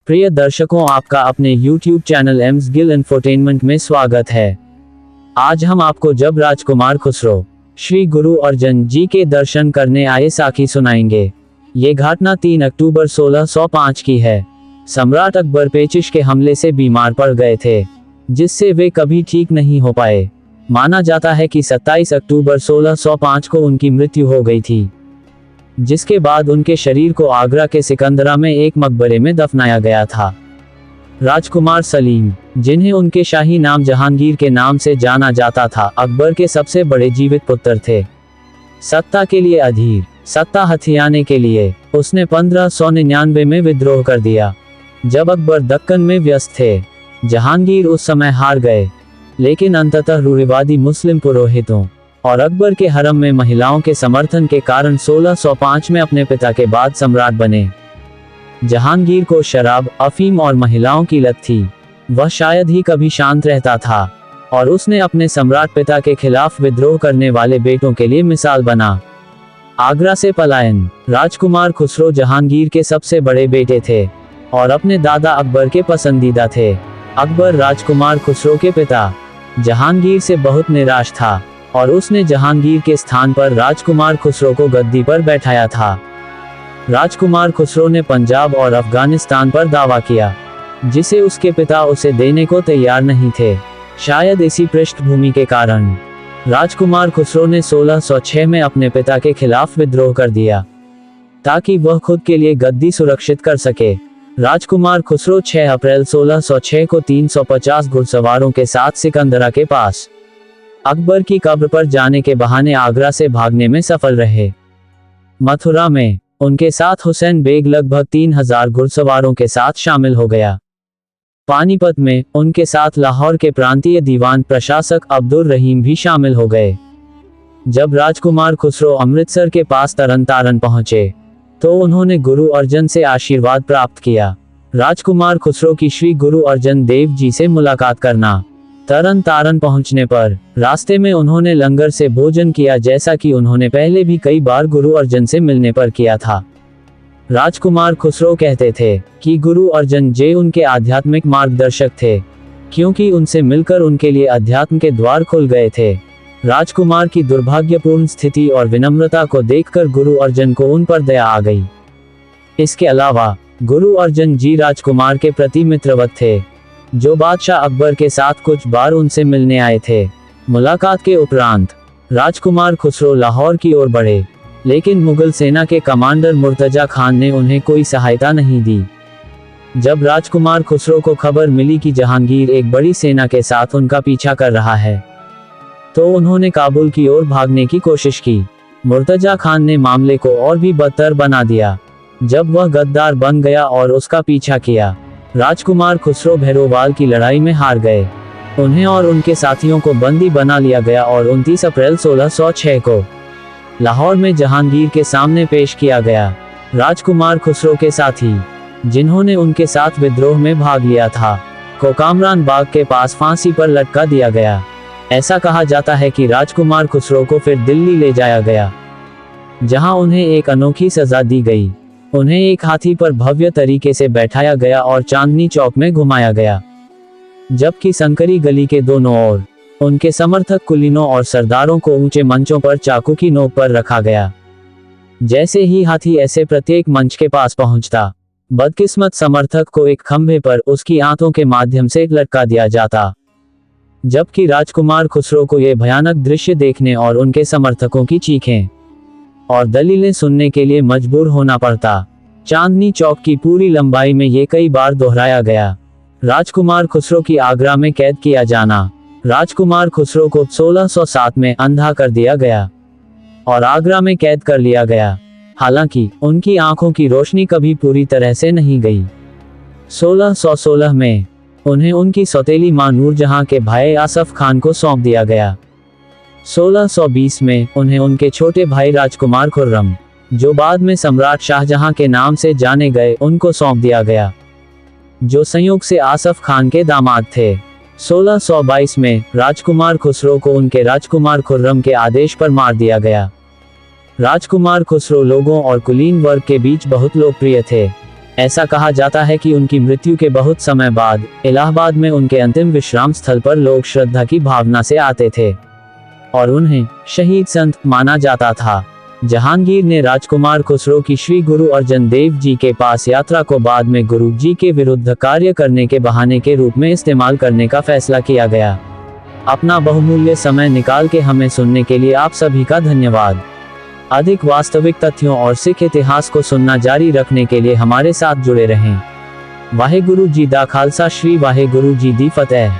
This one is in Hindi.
प्रिय दर्शकों, आपका अपने YouTube channel AIIMS Gill infotainment में स्वागत है। आज हम आपको जब राजकुमार खुसरो श्री गुरु अर्जन जी के दर्शन करने आए साखी सुनाएंगे। ये घटना 3 अक्टूबर 1605 की है। सम्राट अकबर पेचिश के हमले से बीमार पड़ गए थे, जिससे वे कभी ठीक नहीं हो पाए। माना जाता है कि 27 अक्टूबर 1605 को उनकी मृत्यु हो गई थी, जिसके बाद उनके शरीर को आगरा के सिकंदरा में एक मकबरे में दफनाया गया था। राजकुमार सलीम, जिन्हें उनके शाही नाम जहांगीर के नाम से जाना जाता था, अकबर के सबसे बड़े जीवित पुत्र थे। सत्ता के लिए अधीर, सत्ता हथियाने के लिए उसने 1599 में विद्रोह कर दिया, जब अकबर दक्कन में व्यस्त थे। जहांगीर उस समय हार गए, लेकिन अंततः रूढ़िवादी मुस्लिम पुरोहितों और अकबर के हरम में महिलाओं के समर्थन के कारण 1605 में अपने पिता के बाद सम्राट बने। जहांगीर को शराब, अफीम और महिलाओं की लत थी। वह शायद ही कभी शांत रहता था और उसने अपने सम्राट पिता के खिलाफ विद्रोह करने वाले बेटों के लिए मिसाल बना। आगरा से पलायन। राजकुमार खुसरो जहांगीर के सबसे बड़े बेटे थे और अपने दादा अकबर के पसंदीदा थे। अकबर राजकुमार खुसरो के पिता जहांगीर से बहुत निराश था और उसने जहांगीर के स्थान पर राजकुमार खुसरो को गद्दी पर बैठाया था। राजकुमार खुसरो ने पंजाब और अफगानिस्तान पर दावा किया, जिसे उसके पिता उसे देने को तैयार नहीं थे। शायद इसी पृष्ठभूमि के कारण राजकुमार खुसरो ने 1606 में अपने पिता के खिलाफ विद्रोह कर दिया, ताकि वह खुद के लिए गद्दी सुरक्षित कर सके। राजकुमार खुसरो 6 अप्रैल 1606 को 350 घुड़सवारों के साथ सिकंदरा के पास अकबर की कब्र पर जाने के बहाने आगरा से भागने में सफल रहे। मथुरा में उनके साथ हुसैन बेग लगभग 3000 घुड़सवारों के साथ शामिल हो गया। पानीपत में उनके साथ लाहौर के प्रांतीय दीवान प्रशासक अब्दुल रहीम भी शामिल हो गए। जब राजकुमार खुसरो अमृतसर के पास तरन तारन पहुंचे, तो उन्होंने गुरु अर्जन से आशीर्वाद प्राप्त किया। राजकुमार खुसरो की श्री गुरु अर्जन देव जी से मुलाकात करना। तरन तारन पहुंचने पर रास्ते में उन्होंने लंगर से भोजन किया, जैसा कि उन्होंने पहले भी कई बार गुरु अर्जन से मिलने पर किया था। राजकुमार खुसरो कहते थे कि गुरु अर्जन जी उनके आध्यात्मिक मार्गदर्शक थे, क्योंकि उनसे मिलकर उनके लिए अध्यात्म के द्वार खुल गए थे। राजकुमार की दुर्भाग्यपूर्ण स्थिति और विनम्रता को देखकर गुरु अर्जन को उन पर दया आ गई। इसके अलावा गुरु अर्जन जी राजकुमार के प्रति मित्रवत थे, जो बादशाह अकबर के साथ कुछ बार उनसे मिलने आए थे। मुलाकात के उपरांत राजकुमार खुसरो लाहौर की ओर बढ़े, लेकिन मुगल सेना के कमांडर मुर्तजा खान ने उन्हें कोई सहायता नहीं दी। जब राजकुमार खुसरो को खबर मिली कि जहांगीर एक बड़ी सेना के साथ उनका पीछा कर रहा है, तो उन्होंने काबुल की ओर भागने की कोशिश की। मुर्तजा खान ने मामले को और भी बदतर बना दिया, जब वह गद्दार बन गया और उसका पीछा किया। राजकुमार खुसरो भैरोवाल की लड़ाई में हार गए। उन्हें और उनके साथियों को बंदी बना लिया गया और 29 अप्रैल 1606 को लाहौर में जहांगीर के सामने पेश किया गया। राजकुमार खुसरो के साथी, जिन्होंने उनके साथ विद्रोह में भाग लिया था, को कामरान बाग के पास फांसी पर लटका दिया गया। ऐसा कहा जाता है कि राजकुमार खुसरो को फिर दिल्ली ले जाया गया, जहां उन्हें एक अनोखी सजा दी गई। उन्हें एक हाथी पर भव्य तरीके से बैठाया गया और चांदनी चौक में घुमाया गया, जबकि संकरी गली के दोनों ओर उनके समर्थक कुलीनों और सरदारों को ऊंचे मंचों पर चाकू की नोक पर रखा गया। जैसे ही हाथी ऐसे प्रत्येक मंच के पास पहुंचता, बदकिस्मत समर्थक को एक खंभे पर उसकी आंतों के माध्यम से लटका दिया जाता, जबकि राजकुमार खुसरो को यह भयानक दृश्य देखने और उनके समर्थकों की चीखें और दलीलें सुनने के लिए मजबूर होना पड़ता। चांदनी चौक की पूरी लंबाई में ये कई बार दोहराया गया। राजकुमार खुसरो की आगरा में कैद किया जाना। राजकुमार खुसरो को 1607 में अंधा कर दिया गया और आगरा में कैद कर लिया गया, हालांकि उनकी आंखों की रोशनी कभी पूरी तरह से नहीं गई। 1616 में उन्हें उनकी सौतेली मां नूरजहां के भाई आसफ खान को सौंप दिया गया। 1620 में उन्हें उनके छोटे भाई राजकुमार खुर्रम, जो बाद में सम्राट शाहजहां के नाम से जाने गए, उनको सौंप दिया गया, जो संयोग से आसफ खान के दामाद थे। 1622 में राजकुमार खुसरो को उनके राजकुमार खुर्रम के आदेश पर मार दिया गया। राजकुमार खुसरो लोगों और कुलीन वर्ग के बीच बहुत लोकप्रिय थे। ऐसा कहा जाता है कि उनकी मृत्यु के बहुत समय बाद इलाहाबाद में उनके अंतिम विश्राम स्थल पर लोग श्रद्धा की भावना से आते थे और उन्हें शहीद संत माना जाता था। जहांगीर ने राजकुमार खुसरो की श्री गुरु अर्जन देव जी के पास यात्रा को बाद में गुरु जी के विरुद्ध कार्य करने के बहाने के रूप में इस्तेमाल करने का फैसला किया गया। अपना बहुमूल्य समय निकाल के हमें सुनने के लिए आप सभी का धन्यवाद। अधिक वास्तविक तथ्यों और सिख इतिहास को सुनना जारी रखने के लिए हमारे साथ जुड़े रहें। वाहेगुरु जी दा खालसा, श्री वाहेगुरु जी दी फतेह।